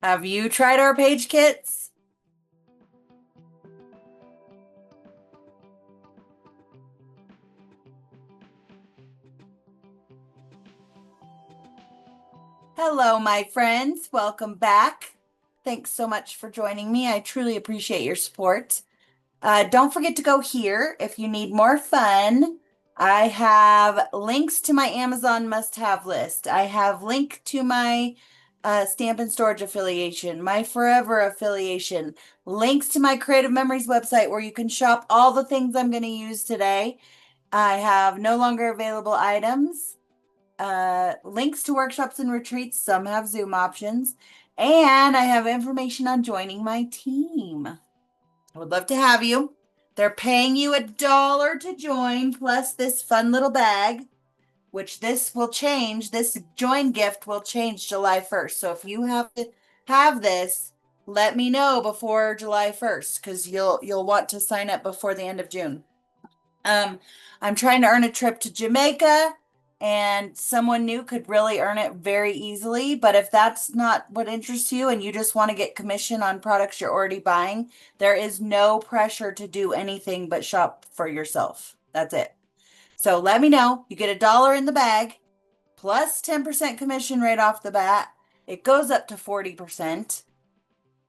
Have you tried our page kits? Hello, my friends. Welcome back. Thanks so much for joining me. I truly appreciate your support. Don't forget to go here if you need more fun. I have links to my Amazon must-have list. I have link to my Stamp and Storage affiliation, my Forever affiliation, links to my Creative Memories website where you can shop all the things I'm going to use today. I have no longer available items, links to workshops and retreats. Some have Zoom options, and I have information on joining my team. I would love to have you. They're paying you $1 to join, plus this fun little bag, which this will change. This join gift will change July 1st. So if you have to have this, let me know before July 1st, because you'll want to sign up before the end of June. I'm trying to earn a trip to Jamaica, and someone new could really earn it very easily. But if that's not what interests you and you just want to get commission on products you're already buying, there is no pressure to do anything but shop for yourself. That's it. So let me know. You get $1 in the bag plus 10% commission right off the bat. It goes up to 40%.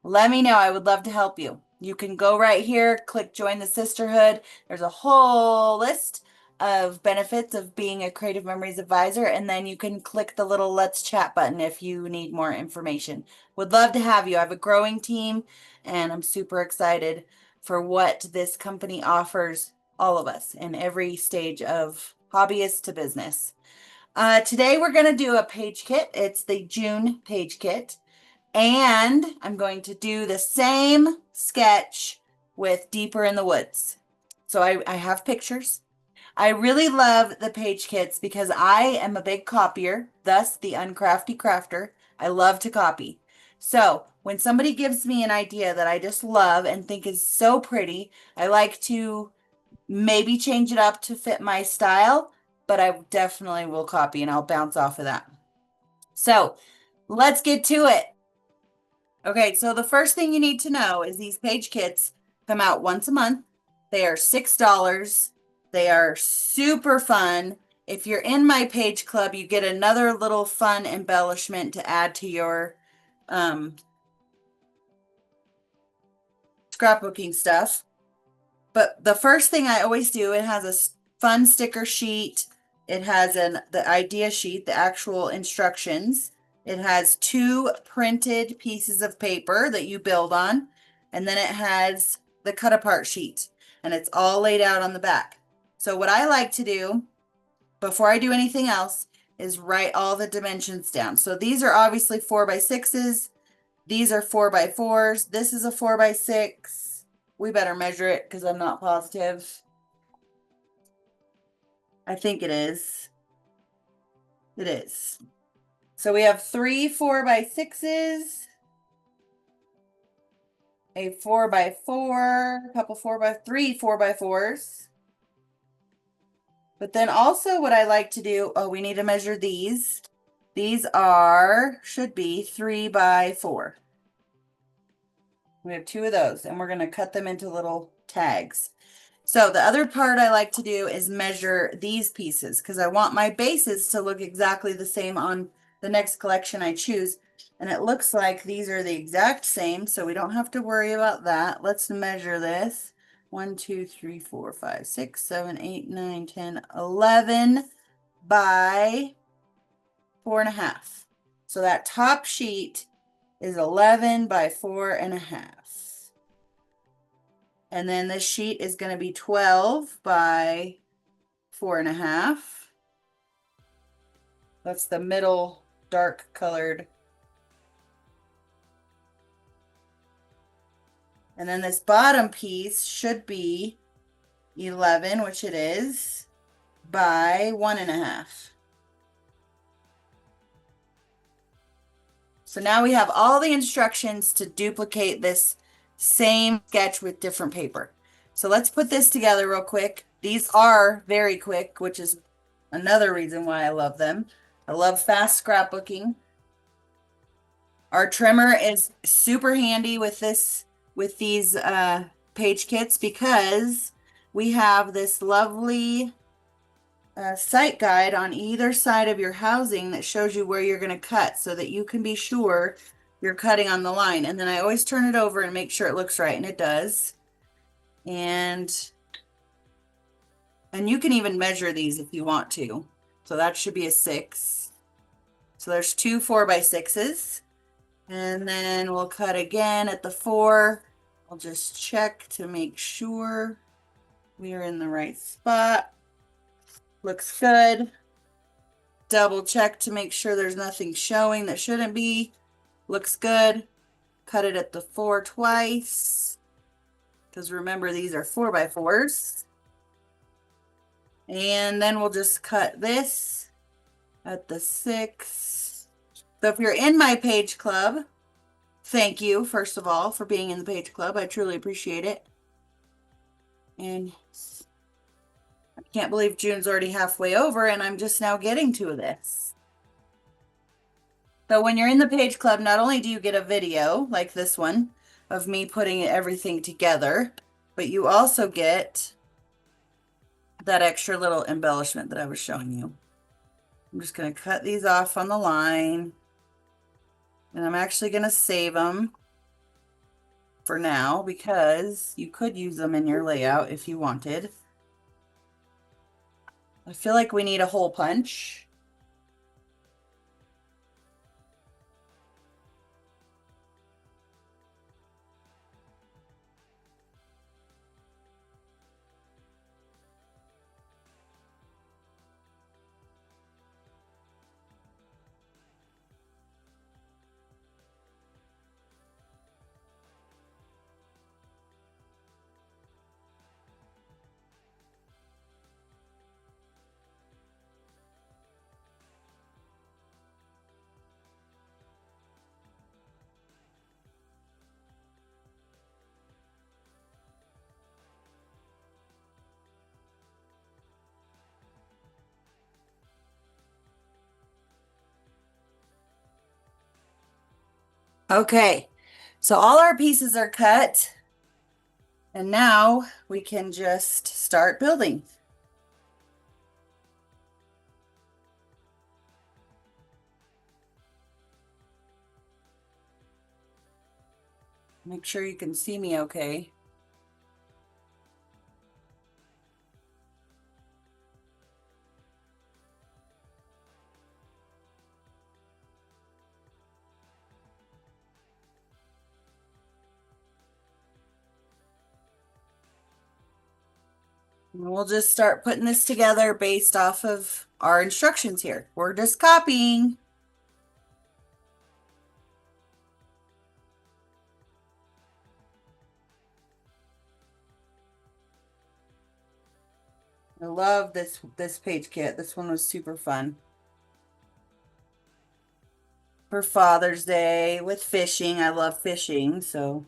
Let me know. I would love to help you. You can go right here, click join the sisterhood. There's a whole list of benefits of being a Creative Memories advisor, and then you can click the little let's chat button if you need more information. Would love to have you. I have a growing team, and I'm super excited for what this company offers all of us in every stage of hobbyist to business. Today we're going to do a page kit. It's the June page kit. And I'm going to do the same sketch with Deeper in the Woods. So I have pictures. I really love the page kits because I am a big copier, thus the Un-Crafty crafter. I love to copy. So when somebody gives me an idea that I just love and think is so pretty, I like to maybe change it up to fit my style, but I definitely will copy and I'll bounce off of that. So let's get to it. Okay, so the first thing you need to know is these page kits come out once a month. They are $6. They are super fun. If you're in my page club, you get another little fun embellishment to add to your scrapbooking stuff. But the first thing I always do, it has a fun sticker sheet. It has the idea sheet, the actual instructions. It has 2 printed pieces of paper that you build on, and then it has the cut apart sheet, and it's all laid out on the back. So what I like to do before I do anything else is write all the dimensions down. So these are obviously 4x6s. These are 4x4s. This is a 4x6. We better measure it because I'm not positive. I think it is. It is. So we have 3 4x6s, a 4x4, a couple 4x3 4x4s. But then also what I like to do, we need to measure these. These should be 3x4. We have 2 of those, and we're going to cut them into little tags. So the other part I like to do is measure these pieces because I want my bases to look exactly the same on the next collection I choose. And it looks like these are the exact same, so we don't have to worry about that. Let's measure this. 1, 2, 3, 4, 5, 6, 7, 8, 9, 10, 11 by 4.5. So that top sheet is 11 by 4.5. And then this sheet is going to be 12 by 4.5. That's the middle dark colored. And then this bottom piece should be 11, which it is, by 1.5. So now we have all the instructions to duplicate this same sketch with different paper. So let's put this together real quick. These are very quick, which is another reason why I love them. I love fast scrapbooking. Our trimmer is super handy with these page kits because we have this lovely site guide on either side of your housing that shows you where you're going to cut so that you can be sure you're cutting on the line. And then I always turn it over and make sure it looks right, and it does. And you can even measure these if you want to. So that should be a 6. So there's 2 4x6s. And then we'll cut again at the 4. I'll just check to make sure we are in the right spot. Looks good. Double check to make sure there's nothing showing that shouldn't be. Looks good. Cut it at the 4 twice. Because remember, these are 4x4s. And then we'll just cut this at the 6. So if you're in my page club, thank you, first of all, for being in the page club. I truly appreciate it. And I can't believe June's already halfway over and I'm just now getting to this. So when you're in the page club, not only do you get a video like this one of me putting everything together, but you also get that extra little embellishment that I was showing you. I'm just going to cut these off on the line, and I'm actually going to save them for now because you could use them in your layout if you wanted. I feel like we need a hole punch. Okay, so all our pieces are cut, and now we can just start building. Make sure you can see me okay. And we'll just start putting this together based off of our instructions here. We're just copying. I love this page kit. This one was super fun. For Father's Day with fishing. I love fishing, so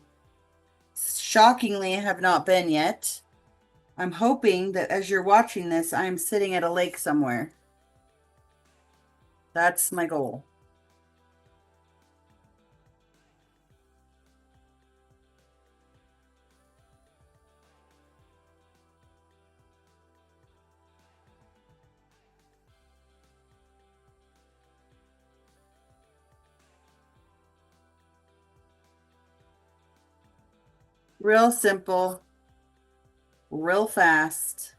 shockingly I have not been yet. I'm hoping that as you're watching this, I'm sitting at a lake somewhere. That's my goal. Real simple, real fast.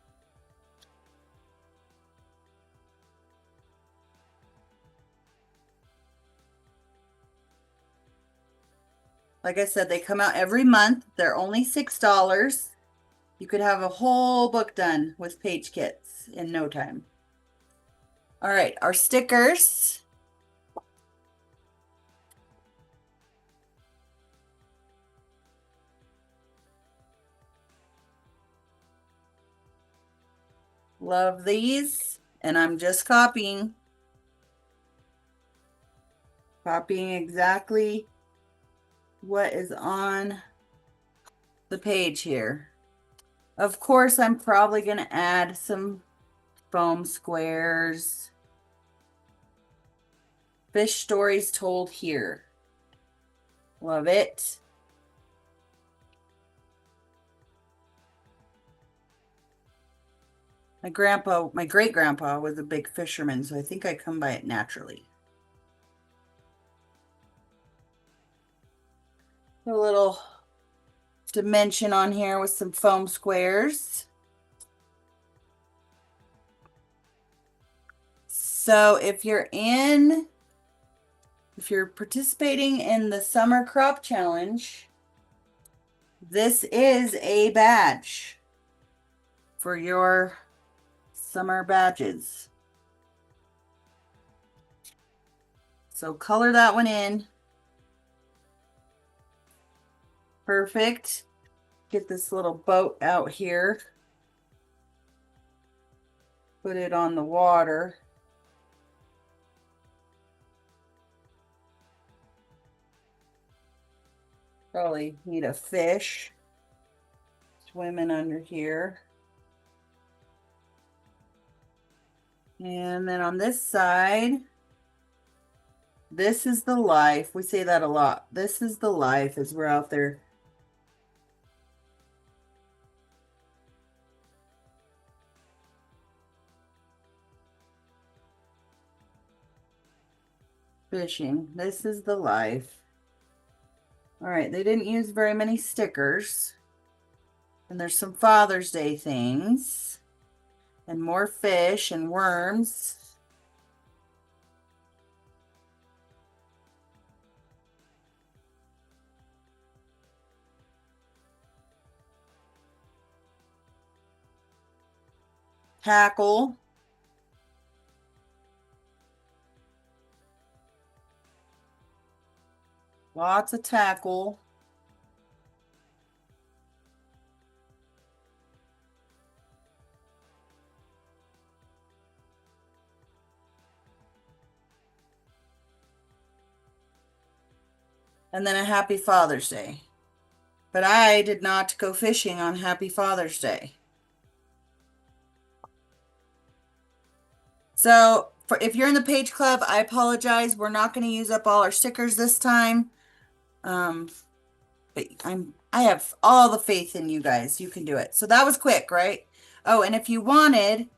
Like I said, they come out every month. They're only $6. You could have a whole book done with page kits in no time. All right, our stickers. Love these, and I'm just copying. Copying exactly what is on the page here. Of course, I'm probably going to add some foam squares. Fish stories told here. Love it. My great grandpa was a big fisherman, so I think I come by it naturally. A little dimension on here with some foam squares. So if you're participating in the summer crop challenge, this is a badge for your summer badges. So color that one in. Perfect. Get this little boat out here. Put it on the water. Probably need a fish swimming under here. And then on this side, this is the life. We say that a lot. This is the life as we're out there. Fishing. This is the life. All right, they didn't use very many stickers. And there's some Father's Day things. And more fish and worms. Tackle. Lots of tackle. And then a Happy Father's Day. But I did not go fishing on Happy Father's Day. So if you're in the page club, I apologize. We're not going to use up all our stickers this time. But I have all the faith in you guys. You can do it. So that was quick, right? Oh, and if you wanted,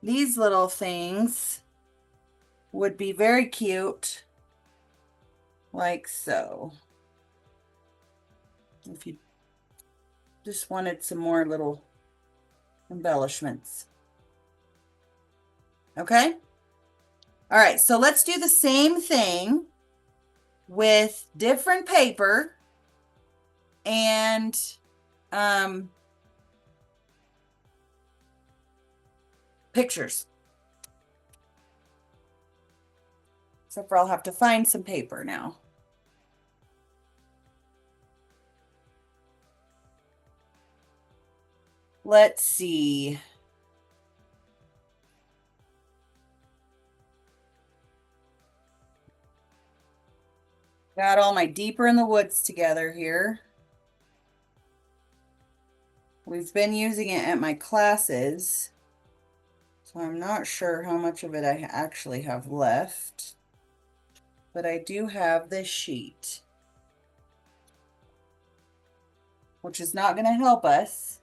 these little things would be very cute. Like so. If you just wanted some more little embellishments. Okay? All right, so let's do the same thing with different paper and pictures. Except for I'll have to find some paper now. Let's see. Got all my Deeper in the Woods together here. We've been using it at my classes, so I'm not sure how much of it I actually have left, but I do have this sheet, which is not going to help us.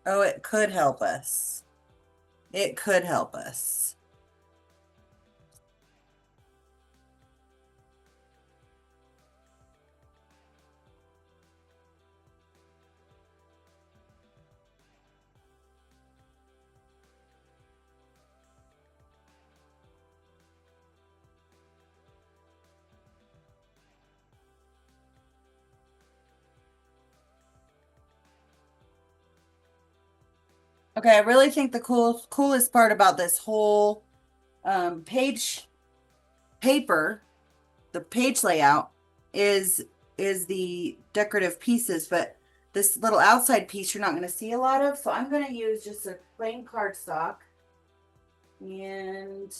Oh, it could help us. It could help us. Okay, I really think the coolest part about this whole page paper, the page layout, is the decorative pieces, but this little outside piece you're not going to see a lot of, so I'm going to use just a plain cardstock and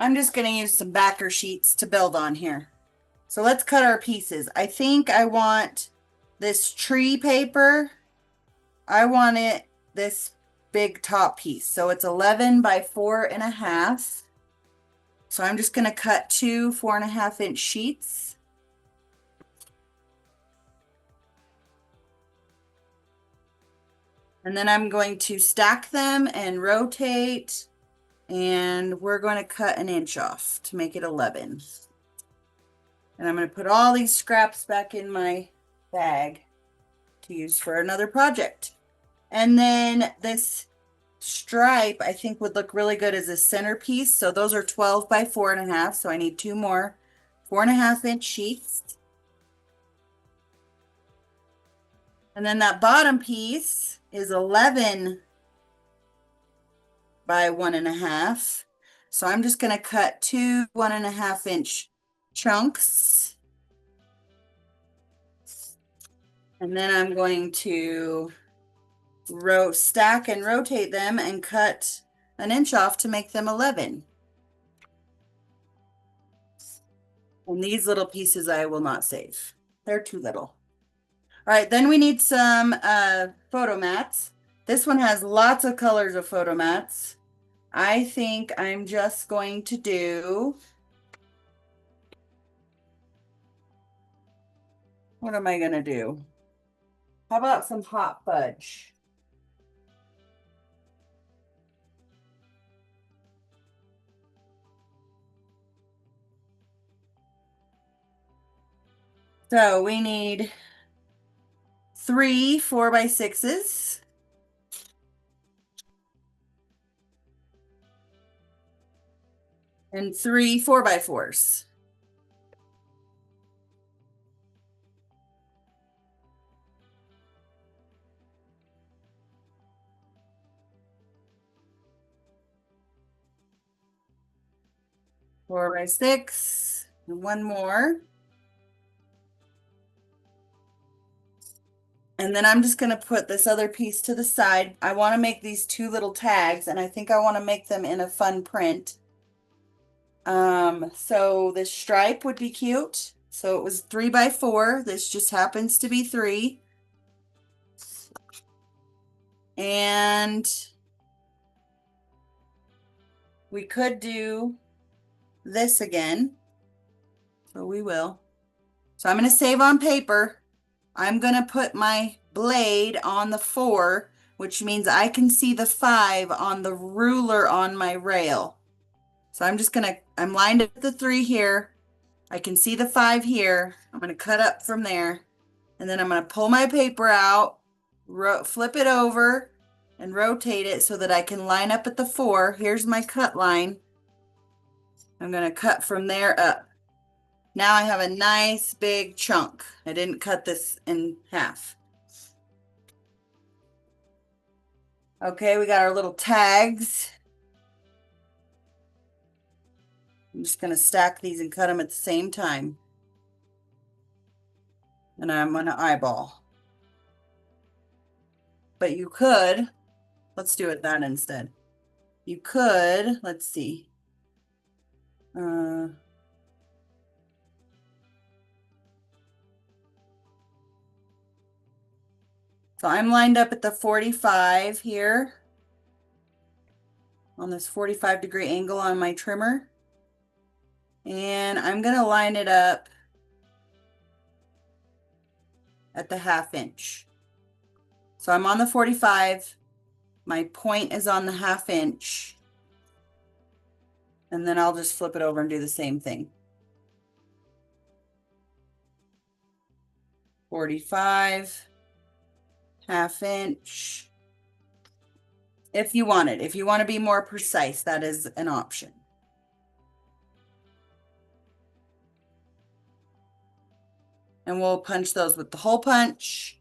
I'm just going to use some backer sheets to build on here. So let's cut our pieces. I think I want this tree paper. I want it this big top piece. So it's 11 by 4.5. So I'm just going to cut two 4.5-inch sheets. And then I'm going to stack them and rotate, and we're going to cut an inch off to make it 11. And I'm going to put all these scraps back in my bag to use for another project. And then this stripe I think would look really good as a centerpiece. So those are 12 by 4.5. So I need two more 4.5-inch sheets. And then that bottom piece is 11 by 1.5. So I'm just going to cut two 1.5-inch chunks. And then I'm going to stack and rotate them and cut an inch off to make them 11. And these little pieces I will not save. They're too little. All right, then we need some photo mats. This one has lots of colors of photo mats. I think I'm just going to do, what am I going to do? How about some hot fudge? So we need 3 4x6s. And 3 4x4s. Four by 6, and one more. And then I'm just going to put this other piece to the side. I want to make these two little tags, and I think I want to make them in a fun print. So this stripe would be cute. So it was 3 by 4. This just happens to be 3. And we could do this again. So we will. So I'm going to save on paper. I'm going to put my blade on the 4, which means I can see the 5 on the ruler on my rail. So I'm lined up the 3 here. I can see the 5 here. I'm going to cut up from there. And then I'm going to pull my paper out, flip it over, and rotate it so that I can line up at the 4. Here's my cut line. I'm going to cut from there up. Now I have a nice big chunk. I didn't cut this in half. Okay, we got our little tags. I'm just going to stack these and cut them at the same time. And I'm going to eyeball. But you could, let's do it that instead. You could, let's see. So I'm lined up at the 45 here on this 45-degree angle on my trimmer. And I'm going to line it up at the 1/2 inch. So I'm on the 45. My point is on the 1/2 inch. And then I'll just flip it over and do the same thing. 45, 1/2 inch. If you want it, if you want to be more precise, that is an option. And we'll punch those with the hole punch.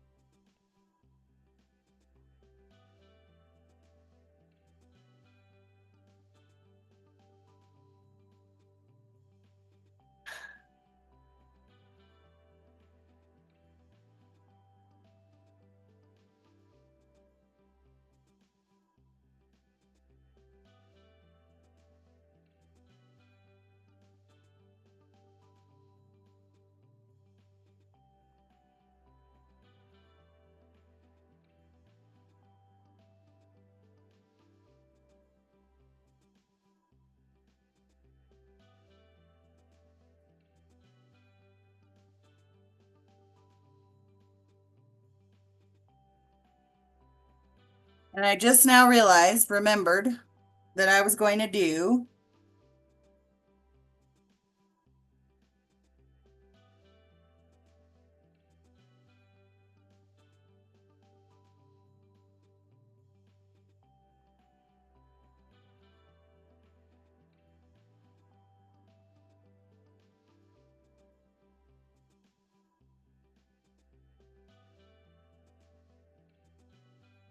And I just now remembered that I was going to do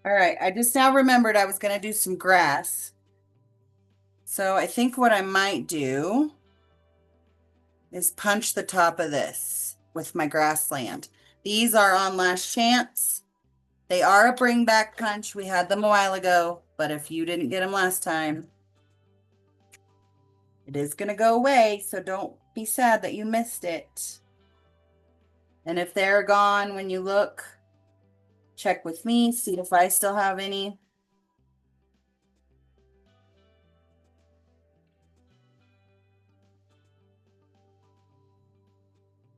all right, I just now remembered I was going to do some grass. So I think what I might do is punch the top of this with my grassland. These are on last chance. They are a bring back punch. We had them a while ago, but if you didn't get them last time, it is going to go away. So don't be sad that you missed it. And if they're gone when you look, check with me, see if I still have any.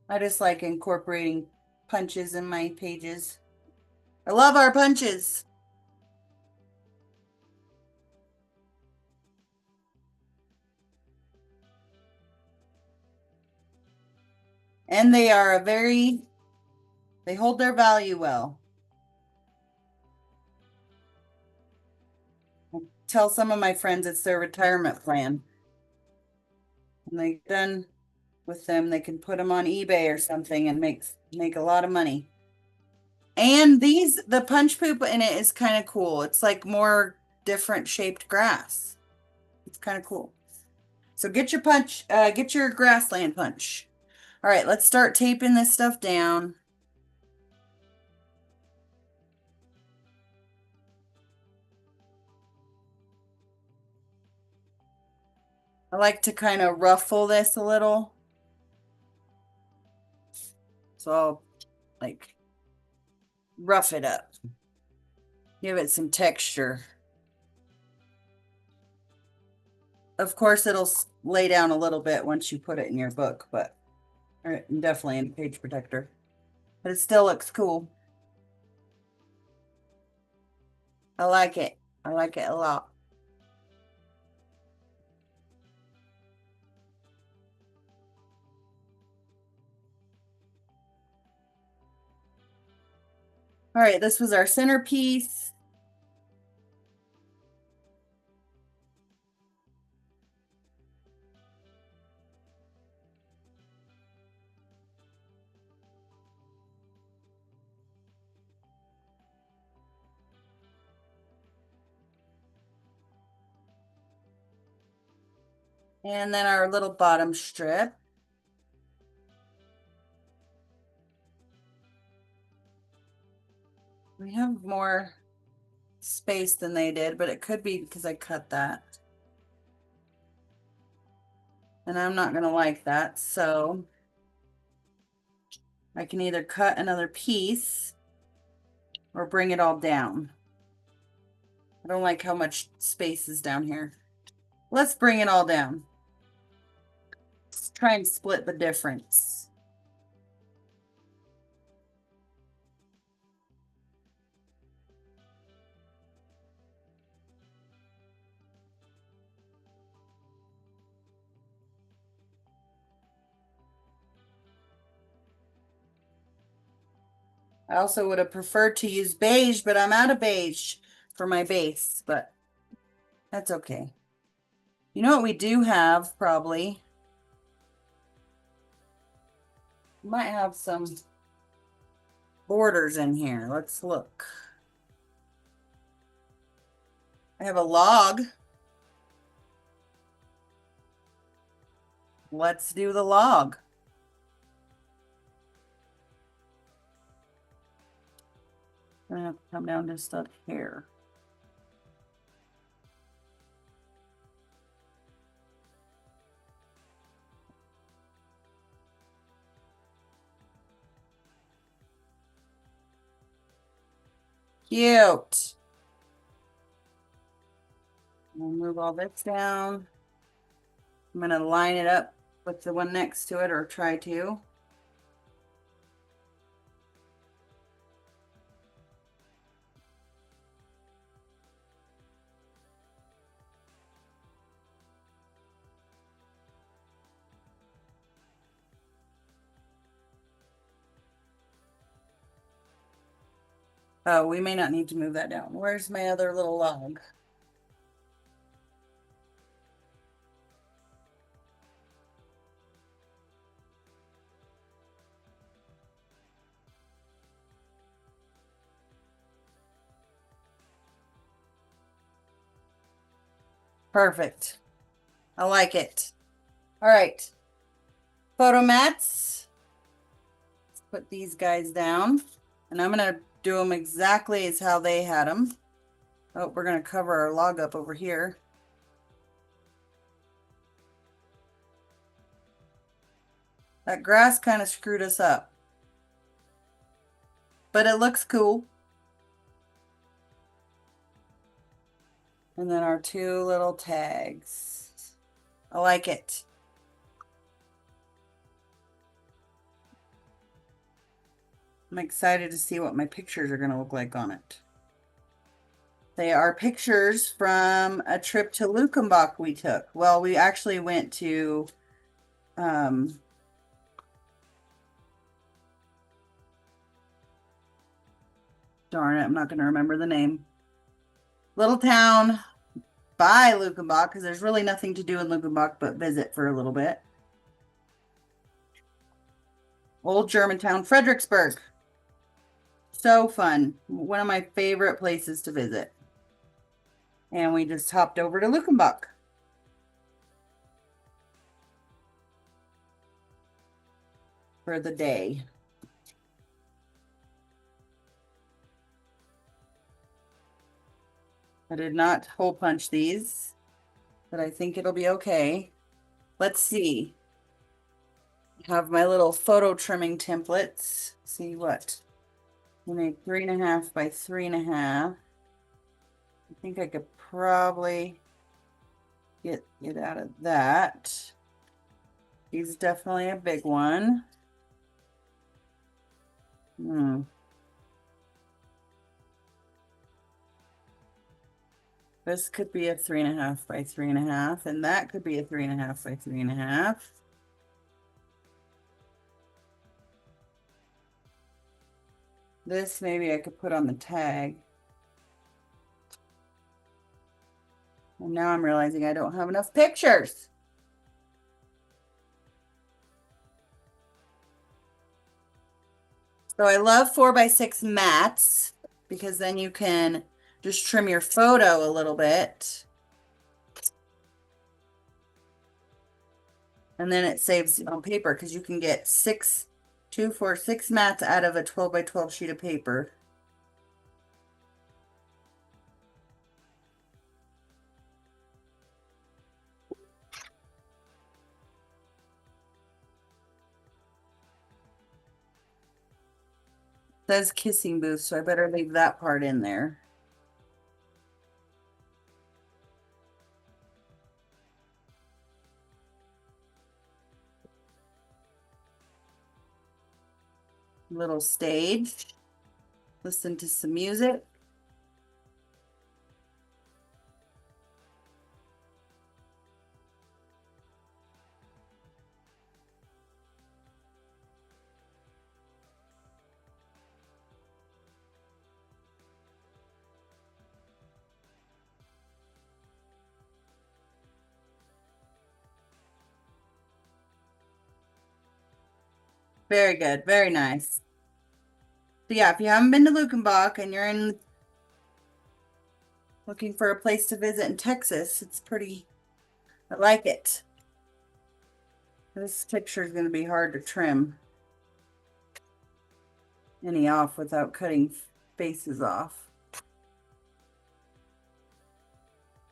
I just like incorporating punches in my pages. I love our punches. And they are they hold their value well. I tell some of my friends it's their retirement plan. When they're done with them, they can put them on eBay or something and make a lot of money. And the punch poop in it is kind of cool. It's like more different shaped grass. It's kind of cool. So get get your grassland punch. All right, let's start taping this stuff down. I like to kind of ruffle this a little. So I'll like rough it up. Give it some texture. Of course, it'll lay down a little bit once you put it in your book, but or definitely in page protector. But it still looks cool. I like it. I like it a lot. All right, this was our centerpiece. And then our little bottom strip. We have more space than they did, but it could be because I cut that. And I'm not going to like that, so I can either cut another piece or bring it all down. I don't like how much space is down here. Let's bring it all down. Let's try and split the difference. I also would have preferred to use beige, but I'm out of beige for my base, but that's okay. You know what we do have, probably? We might have some borders in here. Let's look. I have a log. Let's do the log. I'm gonna have to come down just up here. Cute. We'll move all this down. I'm going to line it up with the one next to it, or try to. Oh, we may not need to move that down. Where's my other little log? Perfect. I like it. All right. Photo mats. Let's put these guys down. And I'm going to do them exactly as how they had them. Oh, we're going to cover our log up over here. That grass kind of screwed us up. But it looks cool. And then our two little tags. I like it. I'm excited to see what my pictures are going to look like on it. They are pictures from a trip to Lukenbach we took. Well, we actually went to darn it, I'm not going to remember the name. Little town by Lukenbach, because there's really nothing to do in Lukenbach but visit for a little bit. Old Germantown, Fredericksburg. So fun. One of my favorite places to visit. And we just hopped over to Lukenbach for the day. I did not hole punch these, but I think it'll be okay. Let's see. I have my little photo trimming templates. See what? I made 3.5 by 3.5. I think I could probably get out of that. He's definitely a big one. This could be a 3.5 by 3.5, and that could be a 3.5 by 3.5. This maybe I could put on the tag. And now I'm realizing I don't have enough pictures. So I love 4x6 mats because then you can just trim your photo a little bit. And then it saves on paper because you can get 6 mats out of a 12 by 12 sheet of paper. It says kissing booth, so I better leave that part in there. Little stage. Listen to some music. Very good. Very nice. So yeah, if you haven't been to Lukenbach and you're looking for a place to visit in Texas, it's pretty, I like it. This picture is going to be hard to trim any off without cutting faces off.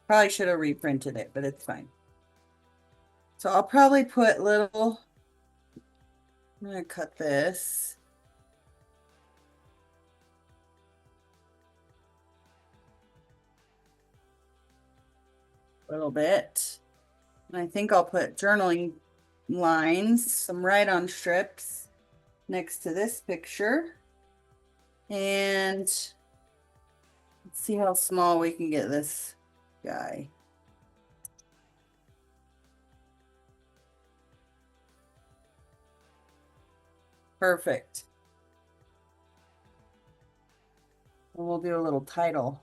Probably should have reprinted it, but it's fine. So I'll probably put little, I'm going to cut this. A little bit. And I think I'll put journaling lines, some write-on strips next to this picture. And let's see how small we can get this guy. Perfect. we'll do a little title.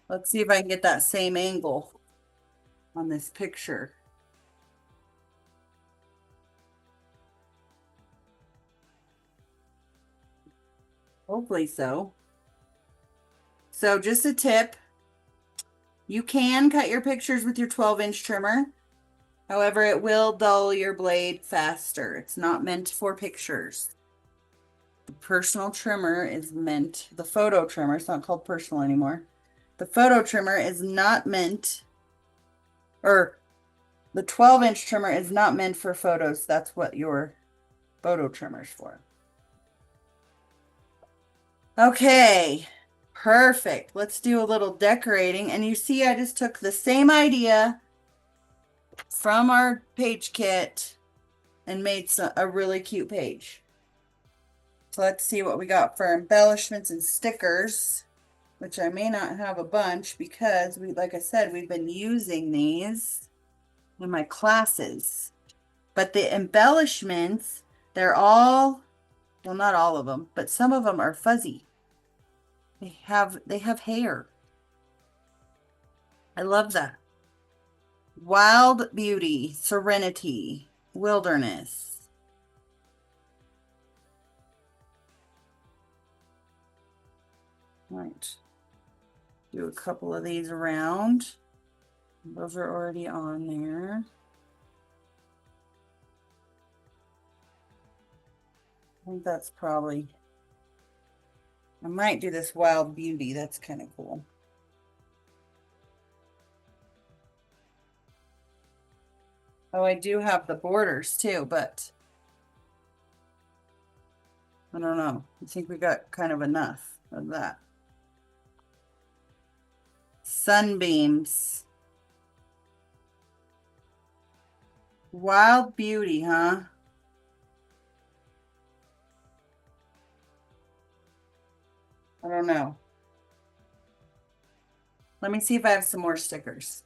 Let's see if I can get that same angle on this picture. Hopefully so. So just a tip, you can cut your pictures with your 12-inch trimmer. However, it will dull your blade faster. It's not meant for pictures. The personal trimmer is meant, the photo trimmer, it's not called personal anymore. The photo trimmer is not meant, or the 12-inch trimmer is not meant for photos. That's what your photo trimmer is for. Okay, perfect. Let's do a little decorating. And you see, I just took the same idea from our page kit and made a really cute page. So let's see what we got for embellishments and stickers, which I may not have a bunch because like I said, we've been using these in my classes. But the embellishments, they're all, well, not all of them, but some of them are fuzzy. They have hair. I love that. Wild beauty, serenity, wilderness. Right. Do a couple of these around. Those are already on there. I think that's probably, I might do this wild beauty. That's kind of cool. Oh, I do have the borders too, but I don't know. I think we got kind of enough of that. Sunbeams. Wild beauty, huh? I don't know. Let me see if I have some more stickers.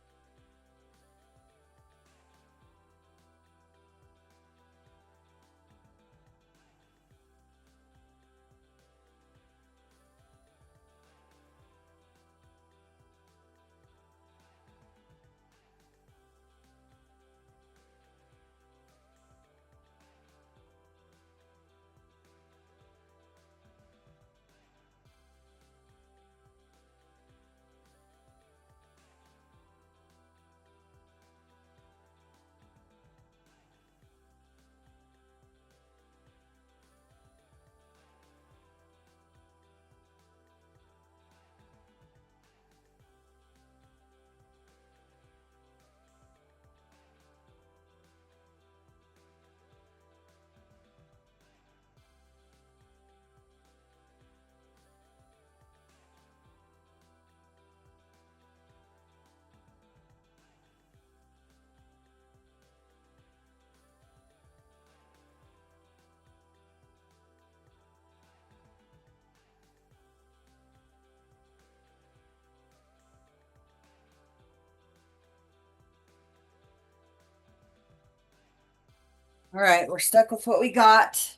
All right, we're stuck with what we got.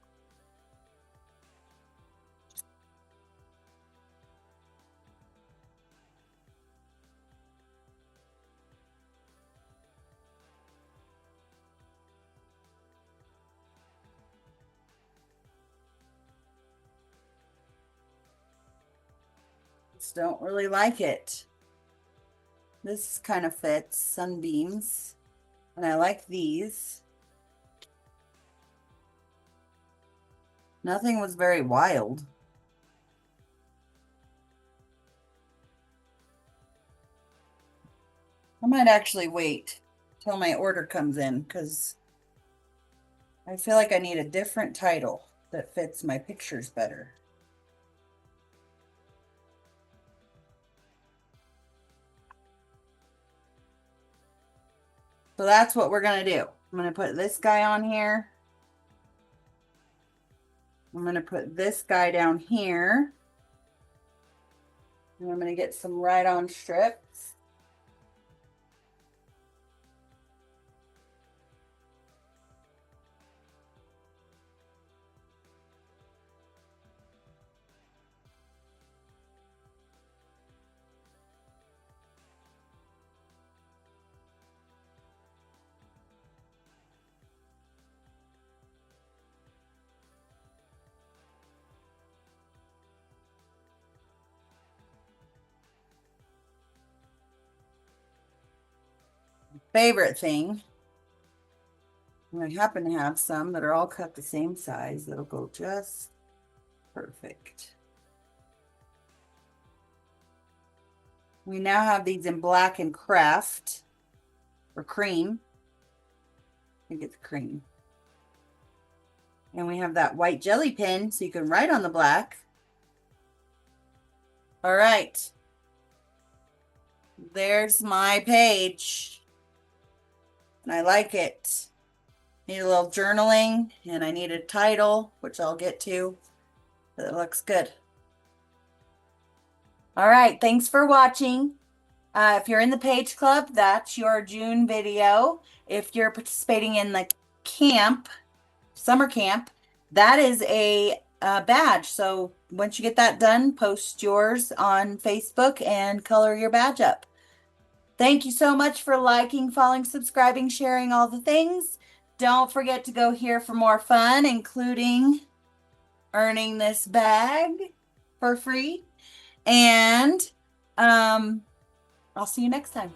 Just don't really like it. This kind of fits, sunbeams. And I like these. Nothing was very wild. I might actually wait till my order comes in because I feel like I need a different title that fits my pictures better. So that's what we're going to do. I'm going to put this guy on here. I'm going to put this guy down here. And I'm going to get some ride-on strips. favorite thing. And I happen to have some that are all cut the same size that'll go just perfect. We now have these in black and craft or cream. I think it's cream. And we have that white jelly pen so you can write on the black. All right. There's my page. And I like it. Need a little journaling and I need a title, which I'll get to. But it looks good. All right, thanks for watching. If you're in the page club, that's your June video. If you're participating in the camp, summer camp, that is a badge. So once you get that done, post yours on Facebook and color your badge up. Thank you so much for liking, following, subscribing, sharing all the things. Don't forget to go here for more fun, including earning this bag for free. And I'll see you next time.